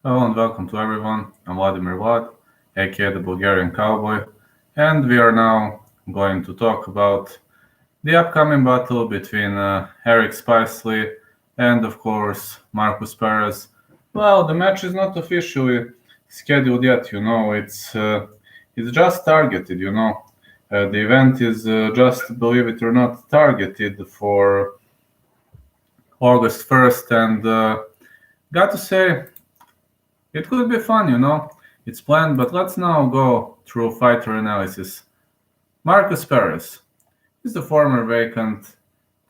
Hello and welcome to everyone. I'm Vladimir Vlad, aka the Bulgarian Cowboy, and we are now going to talk about the upcoming battle between Eric Spicely and, of course, Markus Perez. Well, the match is not officially scheduled yet. It's just targeted. The event is just, believe it or not, targeted for August 1st, and got to say, it could be fun. It's planned, but let's now go through fighter analysis. Markus Perez is the former vacant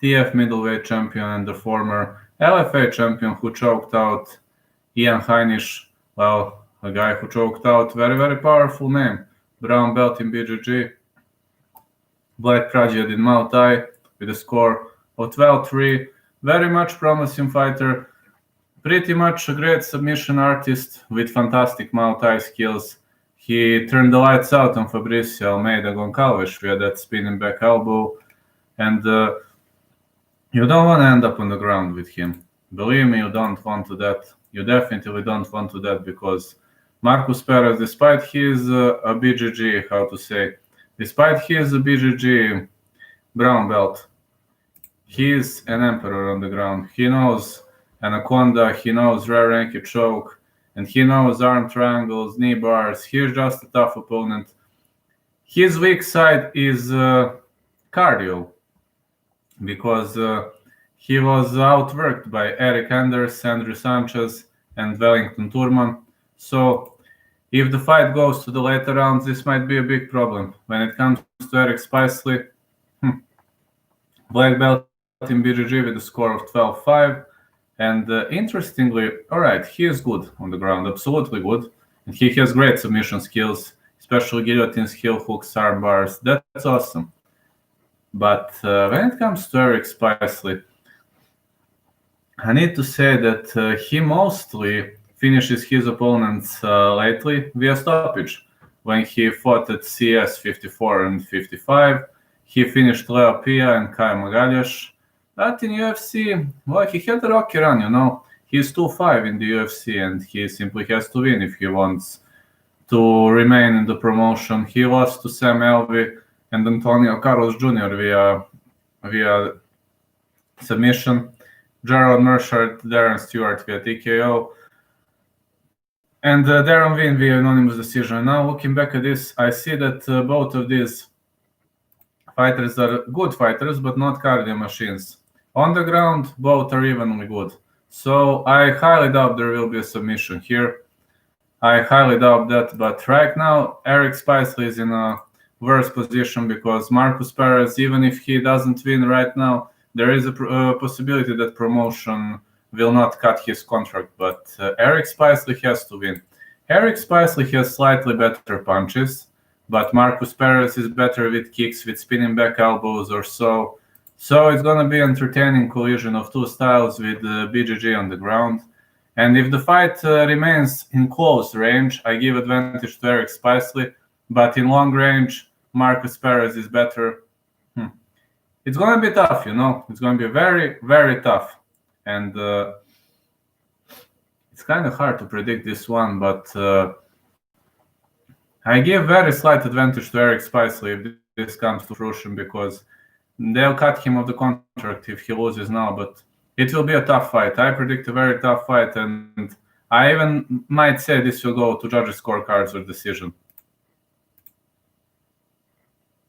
TF middleweight champion and the former LFA champion who choked out Ian Heinisch. Well, a guy who choked out very, very powerful name, brown belt in BJJ, Black Prajad in Muay Thai with a score of 12-3. Very much promising fighter. Pretty much a great submission artist with fantastic Muay Thai skills. He turned the lights out on Fabricio Almeida Goncalves via that spinning back elbow. And you don't want to end up on the ground with him. Believe me, you don't want to that. You definitely don't want to that because Markus Perez, despite his a BJJ, despite his a BJJ brown belt, he is an emperor on the ground. He knows Anaconda, he knows rear naked choke, and he knows arm triangles, knee bars. He's just a tough opponent. His weak side is cardio, because he was outworked by Eric Anders, Andrew Sanchez, and Wellington Turman. So if the fight goes to the later rounds, this might be a big problem. When it comes to Eric Spicely, black belt in BJJ with a score of 12-5. And interestingly, all right, he is good on the ground, absolutely good. And he has great submission skills, especially guillotines, heel hooks, arm bars. That's awesome. But when it comes to Eric Spicely, I need to say that he mostly finishes his opponents lately via stoppage. When he fought at CS 54 and 55, he finished Leo Pia and Kai Magalhaes. But in UFC, well, he had a rocky run. He's 2-5 in the UFC, and he simply has to win if he wants to remain in the promotion. He lost to Sam Alvey and Antonio Carlos Jr. via submission. Gerald Mershard, Darren Stewart via TKO, and Darren Wynn via unanimous decision. Now, looking back at this, I see that both of these fighters are good fighters, but not cardio machines. On the ground, both are evenly good. So I highly doubt there will be a submission here. I highly doubt that. But right now, Eric Spicely is in a worse position because Markus Perez, even if he doesn't win right now, there is a possibility that promotion will not cut his contract. But Eric Spicely has to win. Eric Spicely has slightly better punches, but Markus Perez is better with kicks, with spinning back elbows or so. So it's going to be an entertaining collision of two styles with BJJ on the ground. And if the fight remains in close range, I give advantage to Eric Spicely. But in long range, Markus Perez is better. It's going to be tough, It's going to be very, very tough. And it's kind of hard to predict this one, but I give very slight advantage to Eric Spicely if this comes to fruition because they'll cut him off the contract if he loses now, but it will be a tough fight. I predict a very tough fight, and I even might say this will go to judges' scorecards or decision.